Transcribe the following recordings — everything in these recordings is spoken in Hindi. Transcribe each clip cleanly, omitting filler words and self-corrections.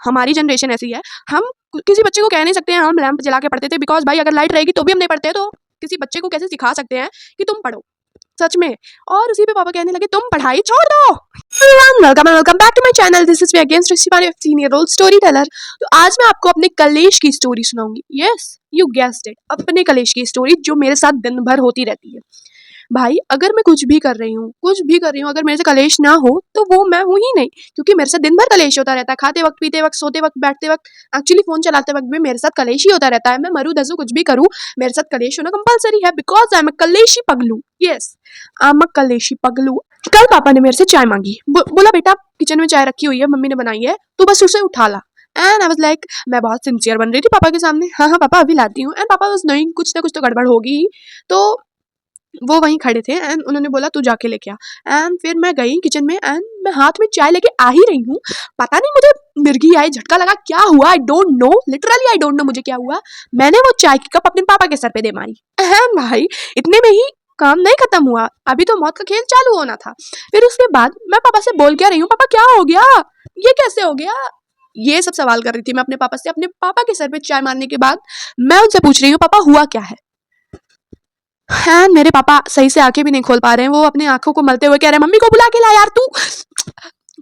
हमारी जनरेशन ऐसी है, हम किसी बच्चे को कह नहीं सकते हैं हम लैंप जला के पढ़ते थे, बिकॉज भाई अगर लाइट रहेगी तो भी हम नहीं पढ़ते, तो किसी बच्चे को कैसे सिखा सकते हैं कि तुम पढ़ो सच में। और उसी पे पापा कहने लगे तुम पढ़ाई छोड़ दो। Welcome back to my channel, this is me again Srishti 15-year-old story teller. तो आज मैं आपको अपने कलेश की स्टोरी सुनाऊंगी। यस, यू गेस्ड इट, अपने कलेश की स्टोरी जो मेरे साथ दिन भर होती रहती है। भाई अगर मैं कुछ भी कर रही हूँ अगर मेरे से कलेश ना हो तो वो मैं हूँ ही नहीं, क्योंकि मेरे से दिन भर कलेश होता रहता है। खाते वक्त, पीते वक्त, सोते वक्त, बैठते वक्त, एक्चुअली फोन चलाते वक्त भी मेरे साथ कलेश ही होता रहता है। मैं मरू धसू कुछ भी करूँ, मेरे साथ कलेश होना कंपलसरी है, बिकॉज आई एम अ कलेशी पगलू। यस, आई एम अ कलेशी पगलू। कल पापा ने मेरे से चाय मांगी, बोला बेटा किचन में चाय रखी हुई है, मम्मी ने बनाई है, तू बस उसे उठा ला। एंड आई वाज लाइक, मैं बहुत सिंसियर बन रही थी पापा के सामने, हाँ हाँ पापा अभी लाती हूँ। एंड पापा वाज नोइंग कुछ ना कुछ तो गड़बड़ होगी ही, तो वो वहीं खड़े थे एंड उन्होंने बोला तू जाके लेके आ। एंड फिर मैं गई किचन में एंड मैं हाथ में चाय लेके आ ही रही हूँ, पता नहीं मुझे मिर्गी आई, झटका लगा, क्या हुआ I don't know, literally I don't know मुझे क्या हुआ। मैंने वो चाय की कप अपने पापा के सर पे दे मारी। एंड भाई इतने में ही काम नहीं खत्म हुआ, अभी तो मौत का खेल चालू होना था। फिर उसके बाद मैं पापा से बोल क्या रही हूँ, पापा क्या हो गया, ये कैसे हो गया, ये सब सवाल कर रही थी मैं अपने पापा से। अपने पापा के सर पे चाय मारने के बाद मैं उनसे पूछ रही हूँ पापा हुआ क्या है। हाँ, मेरे पापा सही से आंखें भी नहीं खोल पा रहे हैं, वो अपनी आंखों को मलते हुए कह रहे हैं मम्मी को बुला के ला यार तू।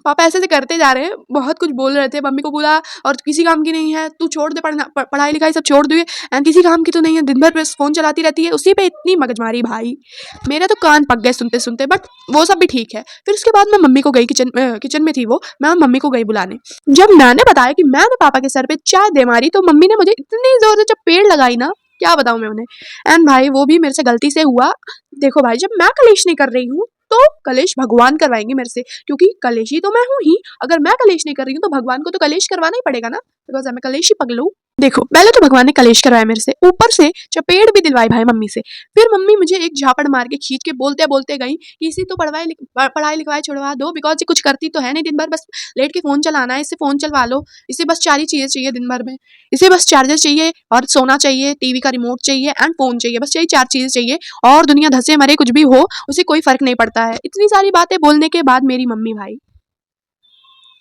पापा ऐसे करते जा रहे हैं, बहुत कुछ बोल रहे थे, मम्मी को बुला और किसी काम की नहीं है, तू छोड़ दे पढ़ना, पढ़ाई लिखाई सब छोड़ दे एंड किसी काम की तो नहीं है, दिन भर बस फोन चलाती रहती है, उसी पे इतनी मगजमारी भाई, मेरे तो कान पक गए सुनते सुनते। बट वो सब भी ठीक है। फिर उसके बाद मैं मम्मी को गई, किचन में थी वो, मैं मम्मी को गई बुलाने। जब मैंने बताया कि मैंने पापा के सर पे चाय दे मारी तो मम्मी ने मुझे इतनी जोर से चपेड़ लगाई ना, क्या बताऊं मैं उन्हें। एंड भाई वो भी मेरे से गलती से हुआ। देखो भाई जब मैं कलेश नहीं कर रही हूँ तो कलेश भगवान करवाएंगे मेरे से, क्योंकि कलेशी तो मैं हूँ ही। अगर मैं कलेश नहीं कर रही हूँ तो भगवान को तो कलेश करवाना ही पड़ेगा ना, बिकॉज मैं कलेशी पगलू। देखो पहले तो भगवान ने कलेश करवाया मेरे से, ऊपर से चपेड़ भी दिलवाई भाई मम्मी से। फिर मम्मी मुझे एक झापड़ मार के खींच के बोलते बोलते गई कि इसी तो पढ़ाई लिखवाई छुड़वा दो, बिकॉज ये कुछ करती तो है नहीं, दिन भर बस लेट के फोन चलाना है, इससे फोन चलवा लो, इसे बस 4 ही चीजें चाहिए दिन भर में, इसे बस चार्जर चाहिए और सोना चाहिए, टीवी का रिमोट चाहिए एंड फोन चाहिए, बस यही 4 चीजें चाहिए, और दुनिया धसे मरे कुछ भी हो उसे कोई फर्क नहीं पड़ता है। इतनी सारी बातें बोलने के बाद मेरी मम्मी भाई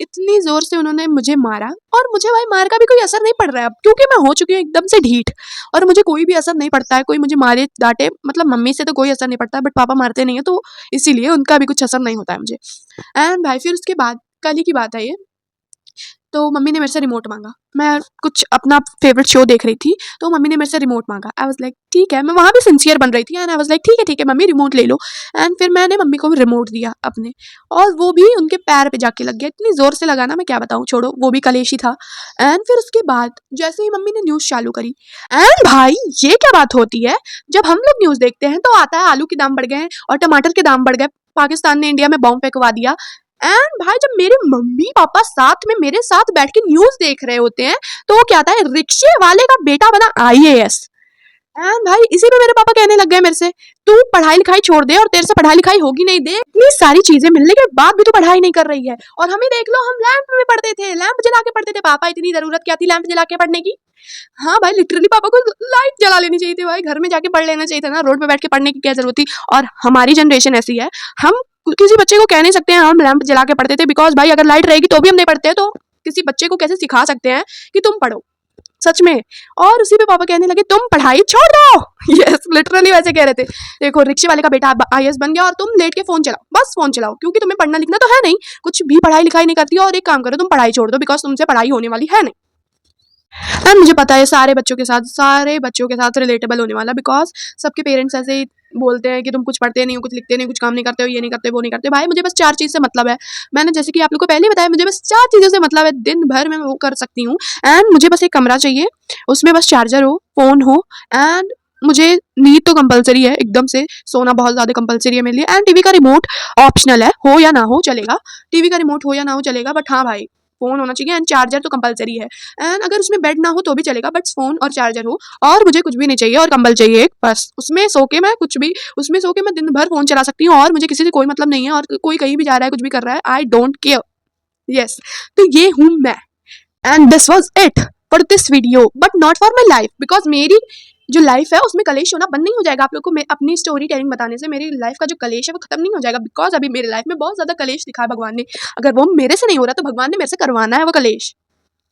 इतनी जोर से उन्होंने मुझे मारा, और मुझे भाई मार का भी कोई असर नहीं पड़ रहा है अब, क्योंकि मैं हो चुकी हूँ एकदम से ढीठ, और मुझे कोई भी असर नहीं पड़ता है, कोई मुझे मारे डांटे, मतलब मम्मी से तो कोई असर नहीं पड़ता, बट पापा मारते नहीं है तो इसीलिए उनका भी कुछ असर नहीं होता है मुझे। एंड भाई फिर उसके बाद कल ही की बात है ये, तो मम्मी ने मेरे से रिमोट मांगा। मैं कुछ अपना फेवरेट शो देख रही थी, तो मम्मी ने मेरे से रिमोट मांगा। आई वाज लाइक ठीक है, मैं वहाँ भी सिंसियर बन रही थी एंड आई वाज लाइक ठीक है मम्मी रिमोट ले लो। एंड फिर मैंने मम्मी को रिमोट दिया अपने, और वो भी उनके पैर पे जाके लग गया, इतनी जोर से लगा ना मैं क्या बताऊँ, छोड़ो वो भी कलेशी था। एंड फिर उसके बाद जैसे ही मम्मी ने न्यूज़ चालू करी, एंड भाई ये क्या बात होती है, जब हम लोग न्यूज़ देखते हैं तो आता है आलू के दाम बढ़ गए हैं और टमाटर के दाम बढ़ गए, पाकिस्तान ने इंडिया में बॉम्ब फेंकवा दिया। एंड भाई जब मेरे मम्मी पापा साथ में मेरे साथ बैठ के न्यूज देख रहे होते हैं तो वो क्या था, रिक्शे वाले का बेटा बना आईएएस। एंड भाई इसी पे मेरे पापा कहने लग गए मेरे से, तू पढ़ाई लिखाई छोड़ दे और तेरे से पढ़ाई लिखाई होगी नहीं, दे इतनी सारी चीजें मिलने के बाद भी तू पढ़ाई नहीं कर रही है। और हमें देख लो, हम लैंप में पढ़ते थे, लैंप जला के पढ़ते थे, पापा इतनी जरूरत क्या थी लैंप जला के पढ़ने की। हाँ भाई लिटरली पापा को लाइट जला लेनी चाहिए थी भाई, घर में जाके पढ़ लेना चाहिए था ना, रोड पे बैठ के पढ़ने की क्या जरूरत थी। और हमारी जनरेशन ऐसी है, हम किसी बच्चे को कह नहीं सकते हैं हम लैंप जला के पढ़ते थे, बिकॉज भाई अगर लाइट रहेगी तो भी हम नहीं पढ़ते, तो किसी बच्चे को कैसे सिखा सकते हैं कि तुम पढ़ो सच में। और उसी पे पापा कहने लगे तुम पढ़ाई छोड़ दो। यस लिटरली वैसे कह रहे थे, देखो रिक्शे वाले का बेटा आईएएस बन गया और तुम लेट के फोन चलाओ, बस फोन चलाओ, क्योंकि तुम्हें पढ़ना लिखना तो है नहीं, कुछ भी पढ़ाई लिखाई नहीं करती हो, और एक काम करो तुम पढ़ाई छोड़ दो, बिकॉज तुमसे पढ़ाई होने वाली है नहीं। एंड मुझे पता है सारे बच्चों के साथ रिलेटेबल होने वाला, बिकॉज सबके पेरेंट्स ऐसे ही बोलते हैं कि तुम कुछ पढ़ते नहीं हो, कुछ लिखते नहीं, कुछ काम नहीं करते हो, ये नहीं करते वो नहीं करते। भाई मुझे बस 4 चीज़ से मतलब है, मैंने जैसे कि आप लोग को पहले ही बताया, मुझे बस 4 चीज़ों से मतलब है, दिन भर मैं वो कर सकती हूँ। एंड मुझे बस एक कमरा चाहिए, उसमें बस चार्जर हो, फ़ोन हो, एंड मुझे नींद तो कंपलसरी है, एकदम से सोना बहुत ज़्यादा कंपलसरी है मेरे लिए। एंड टीवी का रिमोट ऑप्शनल है, हो या ना हो चलेगा, टीवी का रिमोट हो या ना हो चलेगा, बट हाँ भाई फ़ोन होना चाहिए एंड चार्जर तो कंपलसरी है। एंड अगर उसमें बेड ना हो तो भी चलेगा, बट फ़ोन और चार्जर हो, और मुझे कुछ भी नहीं चाहिए, और कंबल चाहिए एक बस, उसमें सो के मैं दिन भर फ़ोन चला सकती हूँ, और मुझे किसी से कोई मतलब नहीं है, और कोई कहीं भी जा रहा है कुछ भी कर रहा है, आई डोंट केयर। यस, तो ये हूँ मैं, and this was it for this video, but not for my life, because मेरी जो लाइफ है उसमें कलेश होना बंद नहीं हो जाएगा। आप लोग को मैं अपनी स्टोरी टेलिंग बताने से मेरी लाइफ का जो कलेश है वो खत्म नहीं हो जाएगा, बिकॉज अभी मेरी लाइफ में बहुत ज़्यादा कलेश दिखा है भगवान ने, अगर वो मेरे से नहीं हो रहा तो भगवान ने मेरे से करवाना है वो कलेश।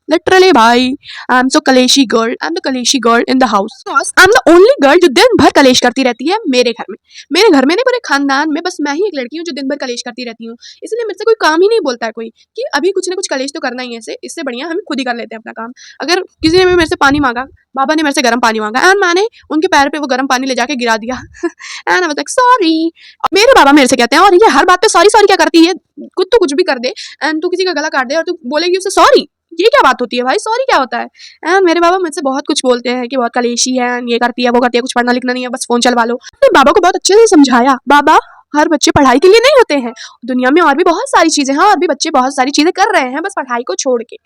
लिटरली भाई, आई एम सो कलेशी गर्ल, आई एम द कलेशी girl in the house. I am the only girl जो दिन भर कलेश करती रहती है मेरे घर में। मेरे घर में नहीं, पूरे खानदान में बस मैं ही एक लड़की हूँ जो दिन भर कलेश करती रहती हूँ। इसलिए मेरे से कोई काम ही नहीं बोलता है कोई कि अभी कुछ ना कुछ कलेश तो करना ही है। इससे बढ़िया हम खुद ही कर लेते हैं अपना काम। अगर किसी ने भी मेरे से पानी मांगा, बाबा ने मेरे से गर्म पानी मांगा एंड मैंने उनके पैर पे वो गर्म पानी ले जाके गिरा दिया and I was like sorry. मेरे बाबा मेरे से कहते हैं और ये हर बात पे सॉरी सॉरी क्या करती है, खुद तो कुछ भी कर दे एंड तू किसी का गला काट दे और तू बोलेगी उसे सॉरी, ये क्या बात होती है भाई, सॉरी क्या होता है। एंड मेरे बाबा मुझसे बहुत कुछ बोलते हैं कि बहुत कलेशी है, ये करती है वो करती है, कुछ पढ़ना लिखना नहीं है, बस फोन चलवा लो। अपने बाबा को बहुत अच्छे से समझाया, बाबा हर बच्चे पढ़ाई के लिए नहीं होते हैं, दुनिया में और भी बहुत सारी चीजें हैं और भी बच्चे बहुत सारी चीजें कर रहे हैं बस पढ़ाई को छोड़ के।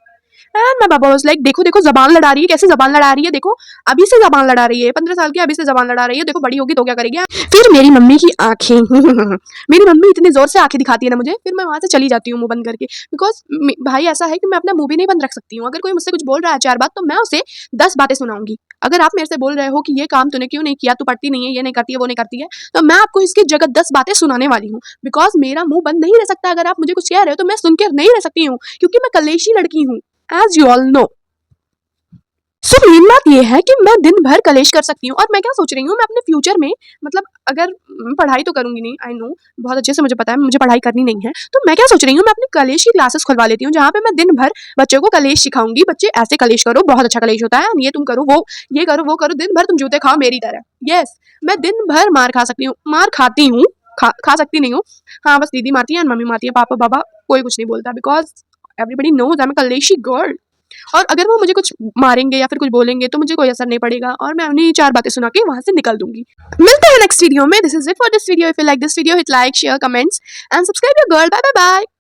And my Baba was like देखो देखो जबान लड़ा रही है, कैसे जबान लड़ा रही है, देखो अभी से जबान लड़ा रही है, 15 साल की अभी से जबान लड़ा रही है, देखो बड़ी होगी तो क्या करेगी। फिर मेरी मम्मी की आंखें मेरी मम्मी इतनी जोर से आंखें दिखाती है ना मुझे, फिर मैं वहां से चली जाती हूँ मुंह बंद करके। बिकॉज भाई ऐसा है कि मैं अपना मुंह भी नहीं बंद रख सकती हूँ। अगर कोई मुझसे कुछ बोल रहा है 4 बात तो मैं उसे 10 बातें सुनाऊंगी। अगर आप मेरे से बोल रहे हो कि ये काम तूने क्यों नहीं किया, तू पढ़ती नहीं है, ये नहीं करती है, वो नहीं करती है, तो मैं आपको इसकी जगह 10 बातें सुनाने वाली हूँ। बिकॉज मेरा मुंह बंद नहीं रह सकता। अगर आप मुझे कुछ कह रहे हो तो मैं सुन के नहीं रह सकती हूँ, क्योंकि मैं कलेशी लड़की हूँ, as you all know. So main बात ये है कि मैं दिन भर कलेश कर सकती हूँ। और मैं क्या सोच रही हूँ, मैं अपने फ्यूचर में मतलब अगर पढ़ाई तो करूंगी नहीं, आई नो बहुत अच्छे से मुझे पता है मुझे पढ़ाई करनी नहीं है, तो मैं क्या सोच रही हूँ, मैं अपनी कलेश की क्लासेस खुलवा लेती हूँ जहाँ पे मैं दिन भर बच्चों को कलेश सिखाऊंगी। बच्चे ऐसे कलेश करो, बहुत अच्छा कलेश होता है, ये तुम करो, वो ये करो, वो करो, दिन भर तुम जूते खाओ मेरी तरह। यस, मैं दिन भर मार खा सकती हूँ, मार खाती हूँ, खा सकती नहीं हूँ। हाँ बस दीदी मारती है, मम्मी मारती है, पापा बाबा कोई कुछ नहीं बोलता, because everybody knows I am a कलेशी गर्ल। और अगर वो मुझे कुछ मारेंगे या फिर कुछ बोलेंगे तो मुझे कोई असर नहीं पड़ेगा और मैं उन्हें 4 बातें सुना के वहां से निकल दूंगी। मिलते हैं नेक्स्ट वीडियो में। This is it for this video. If you like this video hit like share comments and subscribe your girl. Bye bye bye.